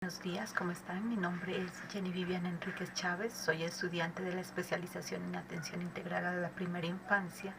Buenos días, ¿cómo están? Mi nombre es Jenny Vivian Enríquez Chávez, soy estudiante de la especialización en atención integral a la primera infancia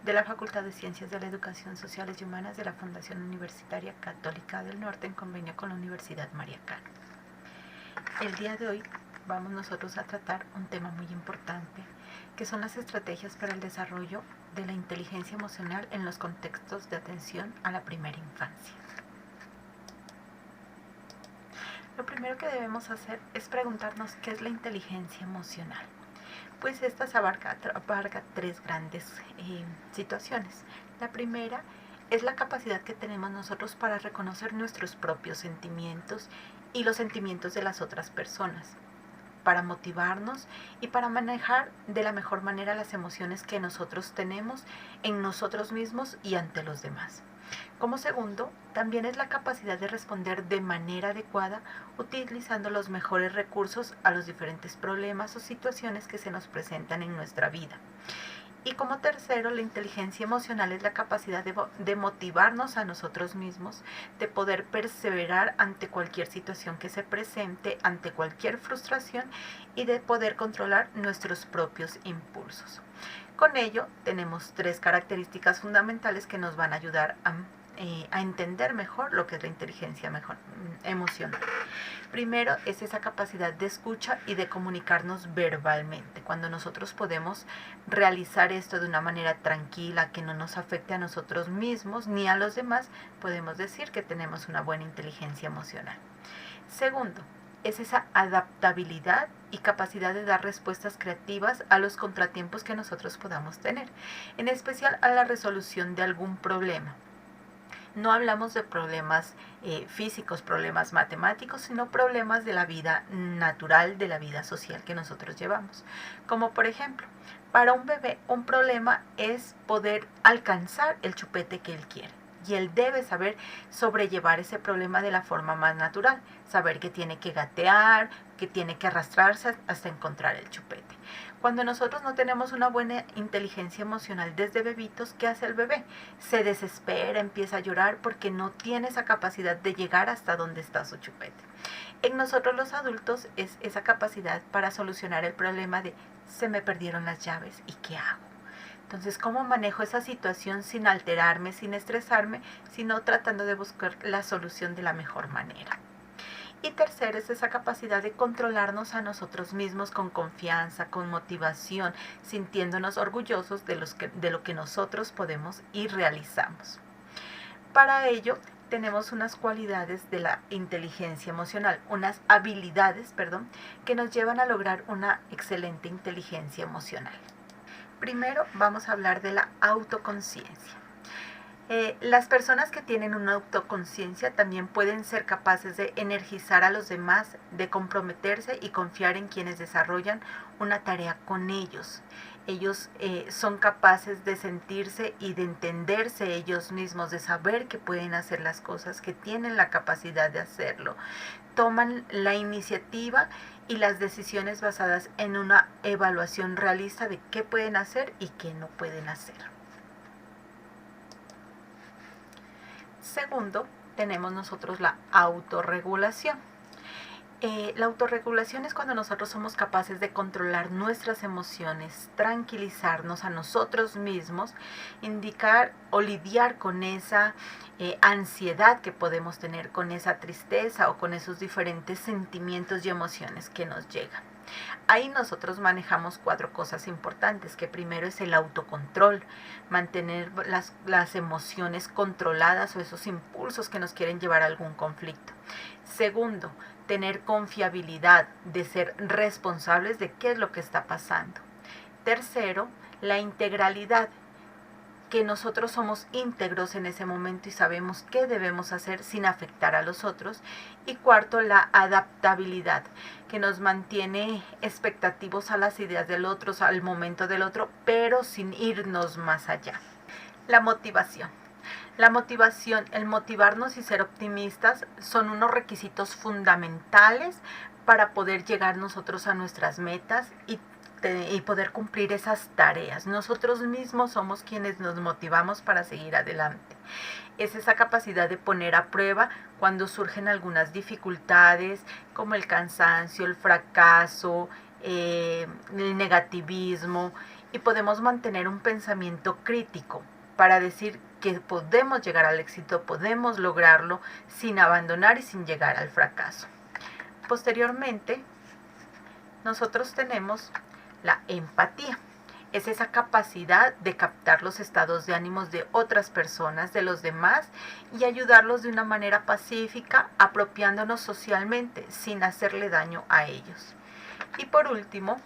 de la Facultad de Ciencias de la Educación Sociales y Humanas de la Fundación Universitaria Católica del Norte en convenio con la Universidad María Cano. El día de hoy vamos nosotros a tratar un tema muy importante, que son las estrategias para el desarrollo de la inteligencia emocional en los contextos de atención a la primera infancia. Lo primero que debemos hacer es preguntarnos qué es la inteligencia emocional. Pues esta abarca tres grandes situaciones. La primera es la capacidad que tenemos nosotros para reconocer nuestros propios sentimientos y los sentimientos de las otras personas, para motivarnos y para manejar de la mejor manera las emociones que nosotros tenemos en nosotros mismos y ante los demás. Como segundo, también es la capacidad de responder de manera adecuada utilizando los mejores recursos a los diferentes problemas o situaciones que se nos presentan en nuestra vida. Y como tercero, la inteligencia emocional es la capacidad de motivarnos a nosotros mismos, de poder perseverar ante cualquier situación que se presente, ante cualquier frustración y de poder controlar nuestros propios impulsos. Con ello, tenemos tres características fundamentales que nos van a ayudar a entender mejor lo que es la inteligencia emocional. Primero es esa capacidad de escucha y de comunicarnos verbalmente. Cuando nosotros podemos realizar esto de una manera tranquila, que no nos afecte a nosotros mismos ni a los demás, podemos decir que tenemos una buena inteligencia emocional. Segundo, es esa adaptabilidad y capacidad de dar respuestas creativas a los contratiempos que nosotros podamos tener, en especial a la resolución de algún problema. No hablamos de problemas físicos, problemas matemáticos, sino problemas de la vida natural, de la vida social que nosotros llevamos. Como por ejemplo, para un bebé un problema es poder alcanzar el chupete que él quiere. Y él debe saber sobrellevar ese problema de la forma más natural, saber que tiene que gatear, que tiene que arrastrarse hasta encontrar el chupete. Cuando nosotros no tenemos una buena inteligencia emocional desde bebitos, ¿qué hace el bebé? Se desespera, empieza a llorar porque no tiene esa capacidad de llegar hasta donde está su chupete. En nosotros los adultos es esa capacidad para solucionar el problema de se me perdieron las llaves y ¿qué hago? Entonces, ¿cómo manejo esa situación sin alterarme, sin estresarme, sino tratando de buscar la solución de la mejor manera? Y tercero es esa capacidad de controlarnos a nosotros mismos con confianza, con motivación, sintiéndonos orgullosos de lo que nosotros podemos y realizamos. Para ello, tenemos unas cualidades de la inteligencia emocional, unas habilidades, que nos llevan a lograr una excelente inteligencia emocional. Primero vamos a hablar de la autoconciencia. Las personas que tienen una autoconciencia también pueden ser capaces de energizar a los demás, de comprometerse y confiar en quienes desarrollan una tarea con ellos. Ellos son capaces de sentirse y de entenderse ellos mismos, de saber que pueden hacer las cosas, que tienen la capacidad de hacerlo. Toman la iniciativa y las decisiones basadas en una evaluación realista de qué pueden hacer y qué no pueden hacer. Segundo, tenemos nosotros la autorregulación. La autorregulación es cuando nosotros somos capaces de controlar nuestras emociones, tranquilizarnos a nosotros mismos, indicar o lidiar con esa ansiedad que podemos tener, con esa tristeza o con esos diferentes sentimientos y emociones que nos llegan. Ahí nosotros manejamos 4 cosas importantes, que primero es el autocontrol, mantener las emociones controladas o esos impulsos que nos quieren llevar a algún conflicto. Segundo, tener confiabilidad, de ser responsables de qué es lo que está pasando. Tercero, la integralidad, que nosotros somos íntegros en ese momento y sabemos qué debemos hacer sin afectar a los otros. Y cuarto, la adaptabilidad, que nos mantiene expectativos a las ideas del otro, al momento del otro, pero sin irnos más allá. La motivación. La motivación, el motivarnos y ser optimistas son unos requisitos fundamentales para poder llegar nosotros a nuestras metas y y poder cumplir esas tareas. Nosotros mismos somos quienes nos motivamos para seguir adelante. Es esa capacidad de poner a prueba cuando surgen algunas dificultades, como el cansancio, el fracaso, el negativismo, y podemos mantener un pensamiento crítico para decir que podemos llegar al éxito, podemos lograrlo sin abandonar y sin llegar al fracaso. Posteriormente, nosotros tenemos la empatía. Es esa capacidad de captar los estados de ánimos de otras personas, de los demás, y ayudarlos de una manera pacífica, apropiándonos socialmente, sin hacerle daño a ellos. Y por último,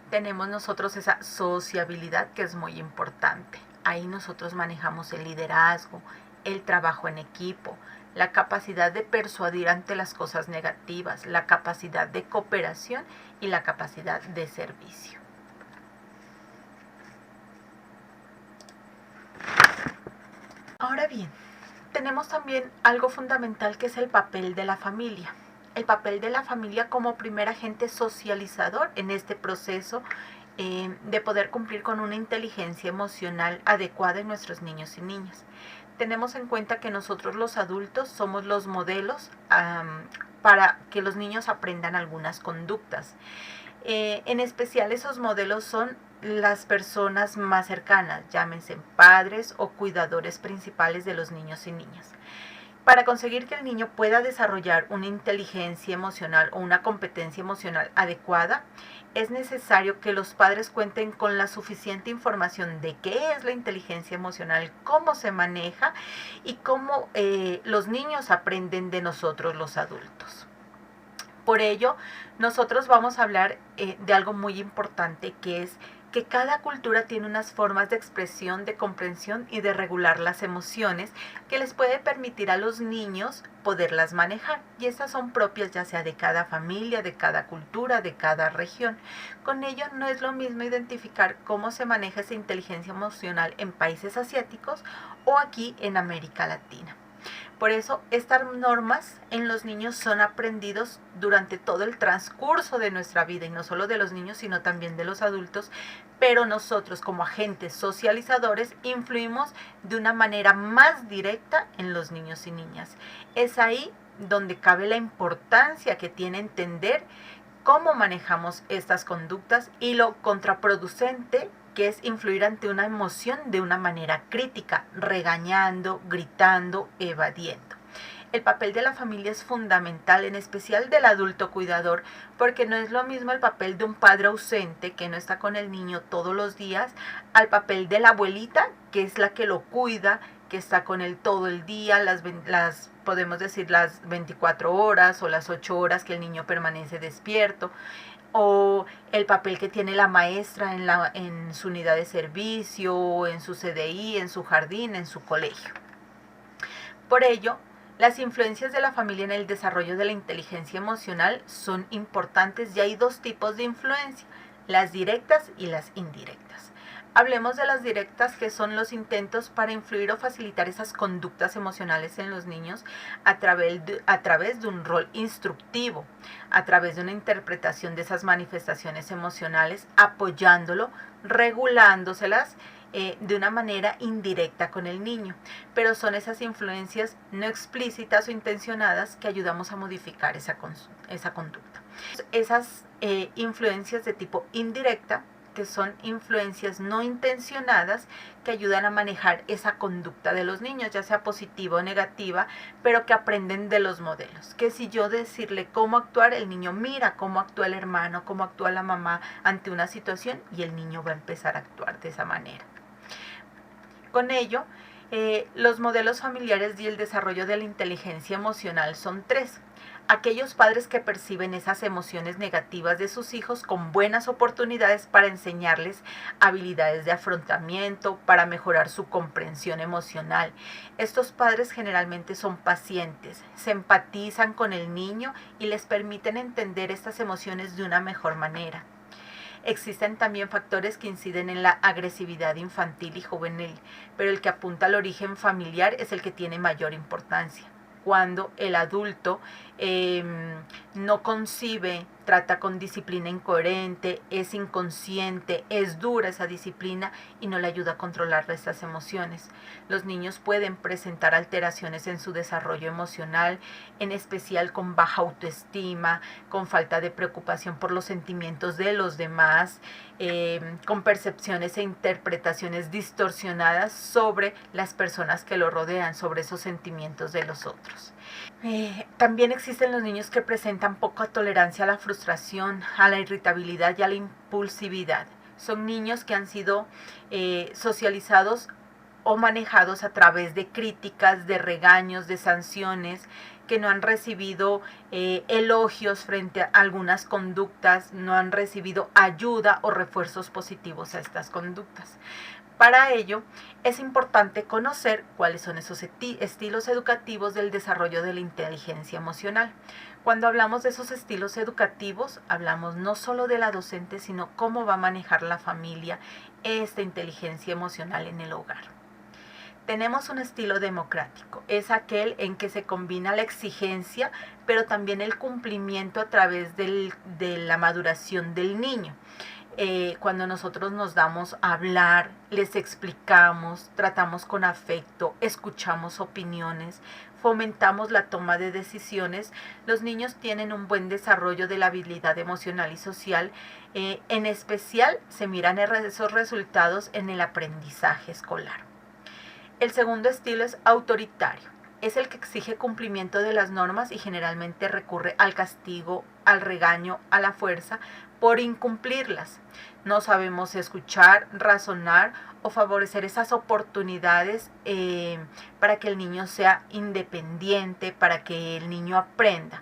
tenemos nosotros esa sociabilidad, que es muy importante. Ahí nosotros manejamos el liderazgo, el trabajo en equipo, la capacidad de persuadir ante las cosas negativas, la capacidad de cooperación y la capacidad de servicio. Ahora bien, tenemos también algo fundamental, que es el papel de la familia. El papel de la familia como primer agente socializador en este proceso de poder cumplir con una inteligencia emocional adecuada en nuestros niños y niñas. Tenemos en cuenta que nosotros los adultos somos los modelos para que los niños aprendan algunas conductas. En especial esos modelos son las personas más cercanas, llámense padres o cuidadores principales de los niños y niñas. Para conseguir que el niño pueda desarrollar una inteligencia emocional o una competencia emocional adecuada, es necesario que los padres cuenten con la suficiente información de qué es la inteligencia emocional, cómo se maneja y cómo los niños aprenden de nosotros los adultos. Por ello, nosotros vamos a hablar de algo muy importante, que es que cada cultura tiene unas formas de expresión, de comprensión y de regular las emociones que les puede permitir a los niños poderlas manejar. Y estas son propias ya sea de cada familia, de cada cultura, de cada región. Con ello no es lo mismo identificar cómo se maneja esa inteligencia emocional en países asiáticos o aquí en América Latina. Por eso, estas normas en los niños son aprendidos durante todo el transcurso de nuestra vida, y no solo de los niños, sino también de los adultos, pero nosotros como agentes socializadores influimos de una manera más directa en los niños y niñas. Es ahí donde cabe la importancia que tiene entender cómo manejamos estas conductas y lo contraproducente que es influir ante una emoción de una manera crítica, regañando, gritando, evadiendo. El papel de la familia es fundamental, en especial del adulto cuidador, porque no es lo mismo el papel de un padre ausente que no está con el niño todos los días, al papel de la abuelita, que es la que lo cuida, que está con él todo el día, podemos decir las 24 horas o las 8 horas que el niño permanece despierto, o el papel que tiene la maestra en su unidad de servicio, en su CDI, en su jardín, en su colegio. Por ello, las influencias de la familia en el desarrollo de la inteligencia emocional son importantes, y hay dos tipos de influencia, las directas y las indirectas. Hablemos de las directas, que son los intentos para influir o facilitar esas conductas emocionales en los niños a través de un rol instructivo, a través de una interpretación de esas manifestaciones emocionales, apoyándolo, regulándoselas de una manera indirecta con el niño. Pero son esas influencias no explícitas o intencionadas que ayudamos a modificar esa conducta. Esas influencias de tipo indirecta, que son influencias no intencionadas, que ayudan a manejar esa conducta de los niños, ya sea positiva o negativa, pero que aprenden de los modelos. Que si yo decirle cómo actuar, el niño mira cómo actúa el hermano, cómo actúa la mamá ante una situación, y el niño va a empezar a actuar de esa manera. Con ello, los modelos familiares y el desarrollo de la inteligencia emocional son tres. Aquellos padres que perciben esas emociones negativas de sus hijos con buenas oportunidades para enseñarles habilidades de afrontamiento, para mejorar su comprensión emocional. Estos padres generalmente son pacientes, se empatizan con el niño y les permiten entender estas emociones de una mejor manera. Existen también factores que inciden en la agresividad infantil y juvenil, pero el que apunta al origen familiar es el que tiene mayor importancia. Cuando el adulto no concibe, trata con disciplina incoherente, es inconsciente, es dura esa disciplina y no le ayuda a controlar estas emociones. Los niños pueden presentar alteraciones en su desarrollo emocional, en especial con baja autoestima, con falta de preocupación por los sentimientos de los demás, con percepciones e interpretaciones distorsionadas sobre las personas que lo rodean, sobre esos sentimientos de los otros. También existen los niños que presentan poca tolerancia a la frustración, a la irritabilidad y a la impulsividad. Son niños que han sido socializados o manejados a través de críticas, de regaños, de sanciones, que no han recibido elogios frente a algunas conductas, no han recibido ayuda o refuerzos positivos a estas conductas. Para ello, es importante conocer cuáles son esos estilos educativos del desarrollo de la inteligencia emocional. Cuando hablamos de esos estilos educativos, hablamos no solo de la docente, sino cómo va a manejar la familia esta inteligencia emocional en el hogar. Tenemos un estilo democrático, es aquel en que se combina la exigencia, pero también el cumplimiento a través de la maduración del niño. Cuando nosotros nos damos a hablar, les explicamos, tratamos con afecto, escuchamos opiniones, fomentamos la toma de decisiones, los niños tienen un buen desarrollo de la habilidad emocional y social. En especial se miran esos resultados en el aprendizaje escolar. El segundo estilo es autoritario. Es el que exige cumplimiento de las normas y generalmente recurre al castigo, al regaño, a la fuerza por incumplirlas. No sabemos escuchar, razonar o favorecer esas oportunidades para que el niño sea independiente, para que el niño aprenda.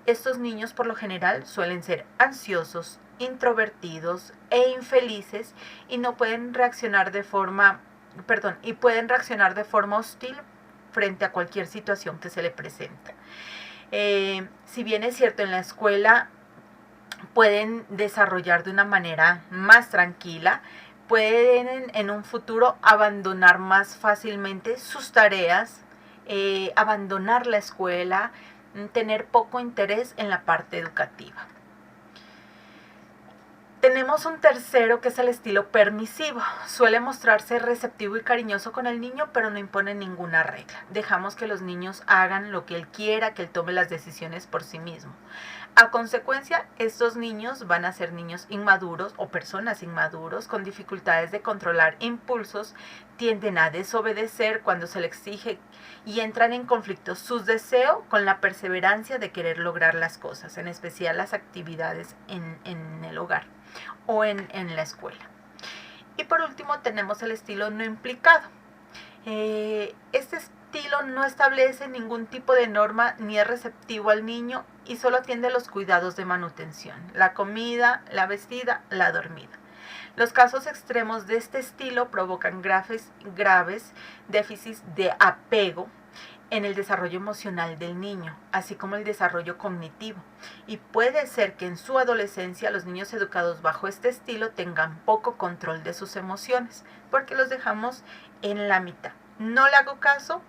Estos niños por lo general suelen ser ansiosos, introvertidos e infelices y no pueden reaccionar de forma hostil frente a cualquier situación que se le presenta. Si bien es cierto, en la escuela pueden desarrollar de una manera más tranquila, pueden en un futuro abandonar más fácilmente sus tareas, abandonar la escuela, tener poco interés en la parte educativa. Tenemos un tercero que es el estilo permisivo. Suele mostrarse receptivo y cariñoso con el niño, pero no impone ninguna regla. Dejamos que los niños hagan lo que él quiera, que él tome las decisiones por sí mismo. A consecuencia, estos niños van a ser niños inmaduros o personas inmaduros con dificultades de controlar impulsos, tienden a desobedecer cuando se les exige y entran en conflicto sus deseos con la perseverancia de querer lograr las cosas, en especial las actividades en el hogar o en la escuela. Y por último tenemos el estilo no implicado. Este estilo no establece ningún tipo de norma ni es receptivo al niño y solo atiende los cuidados de manutención, la comida, la vestida, la dormida. Los casos extremos de este estilo provocan graves déficits de apego en el desarrollo emocional del niño, así como el desarrollo cognitivo. Y puede ser que en su adolescencia los niños educados bajo este estilo tengan poco control de sus emociones, porque los dejamos en la mitad. No le hago caso,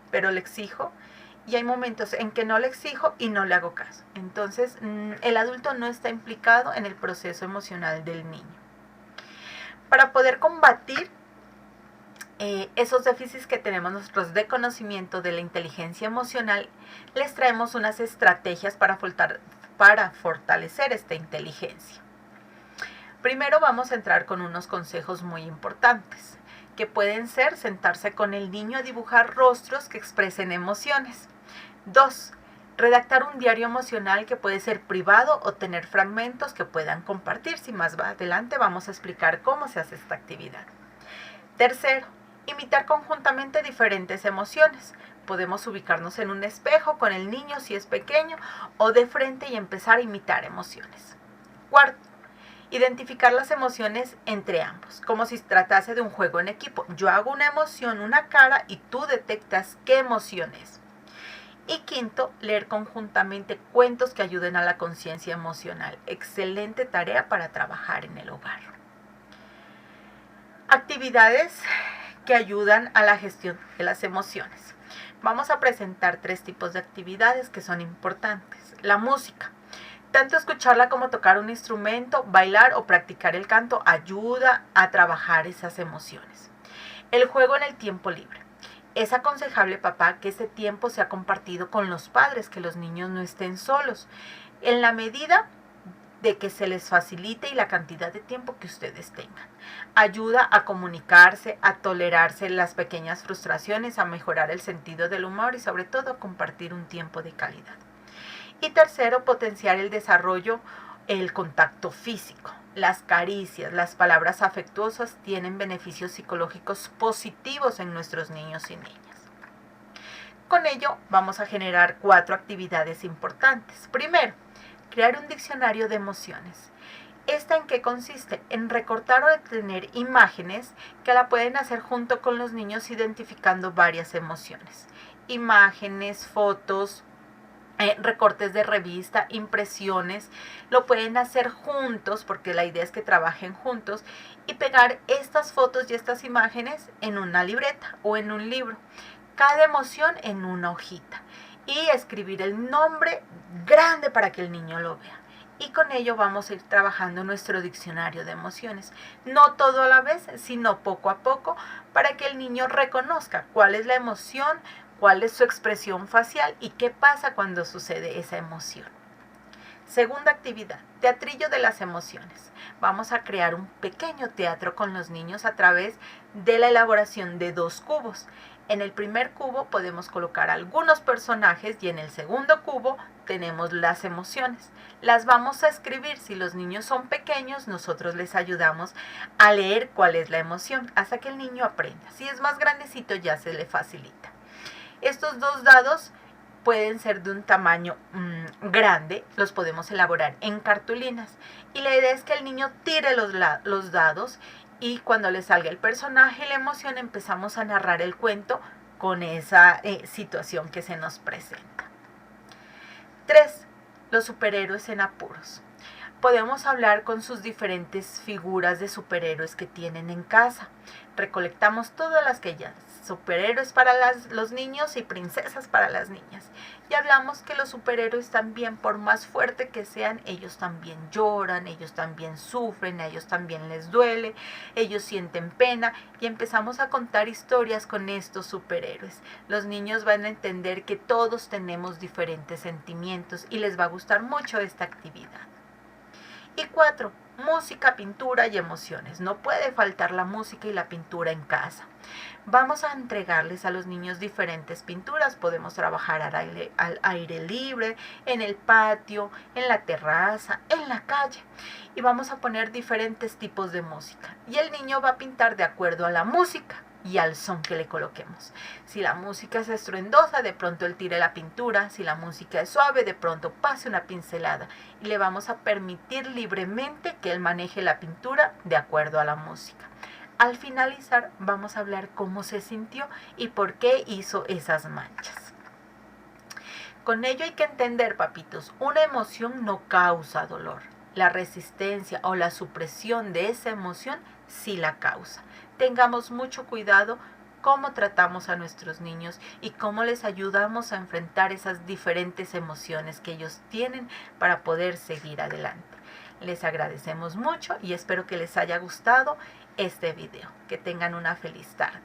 pero le exijo, y hay momentos en que no le exijo y no le hago caso. Entonces, el adulto no está implicado en el proceso emocional del niño. Para poder combatir esos déficits que tenemos nosotros de conocimiento de la inteligencia emocional, les traemos unas estrategias para fortalecer esta inteligencia. Primero vamos a entrar con unos consejos muy importantes, que pueden ser sentarse con el niño a dibujar rostros que expresen emociones. 2. Redactar un diario emocional que puede ser privado o tener fragmentos que puedan compartirse. Más adelante vamos a explicar cómo se hace esta actividad. Tercero, imitar conjuntamente diferentes emociones. Podemos ubicarnos en un espejo con el niño si es pequeño o de frente y empezar a imitar emociones. Cuarto, identificar las emociones entre ambos, como si tratase de un juego en equipo. Yo hago una emoción, una cara y tú detectas qué emoción es. Y quinto, leer conjuntamente cuentos que ayuden a la conciencia emocional. Excelente tarea para trabajar en el hogar. Actividades que ayudan a la gestión de las emociones. Vamos a presentar 3 tipos de actividades que son importantes. La música. Tanto escucharla como tocar un instrumento, bailar o practicar el canto ayuda a trabajar esas emociones. El juego en el tiempo libre. Es aconsejable, papá, que ese tiempo sea compartido con los padres, que los niños no estén solos, en la medida de que se les facilite y la cantidad de tiempo que ustedes tengan. Ayuda a comunicarse, a tolerarse las pequeñas frustraciones, a mejorar el sentido del humor y sobre todo a compartir un tiempo de calidad. Y tercero, potenciar el desarrollo, el contacto físico. Las caricias, las palabras afectuosas tienen beneficios psicológicos positivos en nuestros niños y niñas. Con ello vamos a generar 4 actividades importantes. Primero, crear un diccionario de emociones. ¿Esta en qué consiste? En recortar o detener imágenes que la pueden hacer junto con los niños identificando varias emociones. Imágenes, fotos, recortes de revista, impresiones, lo pueden hacer juntos porque la idea es que trabajen juntos y pegar estas fotos y estas imágenes en una libreta o en un libro, cada emoción en una hojita y escribir el nombre grande para que el niño lo vea. Y con ello vamos a ir trabajando nuestro diccionario de emociones, no todo a la vez, sino poco a poco, para que el niño reconozca cuál es la emoción, cuál es su expresión facial y qué pasa cuando sucede esa emoción. Segunda actividad, teatrillo de las emociones. Vamos a crear un pequeño teatro con los niños a través de la elaboración de 2 cubos. En el primer cubo podemos colocar algunos personajes y en el segundo cubo tenemos las emociones. Las vamos a escribir. Si los niños son pequeños, nosotros les ayudamos a leer cuál es la emoción hasta que el niño aprenda. Si es más grandecito ya se le facilita. Estos 2 dados pueden ser de un tamaño grande, los podemos elaborar en cartulinas. Y la idea es que el niño tire los dados y cuando le salga el personaje y la emoción empezamos a narrar el cuento con esa situación que se nos presenta. 3. Los superhéroes en apuros. Podemos hablar con sus diferentes figuras de superhéroes que tienen en casa. Recolectamos todas las que ya superhéroes para los niños y princesas para las niñas. Y hablamos que los superhéroes también, por más fuerte que sean, ellos también lloran, ellos también sufren, a ellos también les duele, ellos sienten pena y empezamos a contar historias con estos superhéroes. Los niños van a entender que todos tenemos diferentes sentimientos y les va a gustar mucho esta actividad. Y 4. Música, pintura y emociones. No puede faltar la música y la pintura en casa. Vamos a entregarles a los niños diferentes pinturas. Podemos trabajar al aire libre, en el patio, en la terraza, en la calle. Y vamos a poner diferentes tipos de música. Y el niño va a pintar de acuerdo a la música y al son que le coloquemos. Si la música es estruendosa, de pronto él tire la pintura. Si la música es suave, de pronto pase una pincelada. Y le vamos a permitir libremente que él maneje la pintura de acuerdo a la música. Al finalizar, vamos a hablar cómo se sintió y por qué hizo esas manchas. Con ello hay que entender, papitos, una emoción no causa dolor. La resistencia o la supresión de esa emoción sí la causa. Tengamos mucho cuidado cómo tratamos a nuestros niños y cómo les ayudamos a enfrentar esas diferentes emociones que ellos tienen para poder seguir adelante. Les agradecemos mucho y espero que les haya gustado este video. Que tengan una feliz tarde.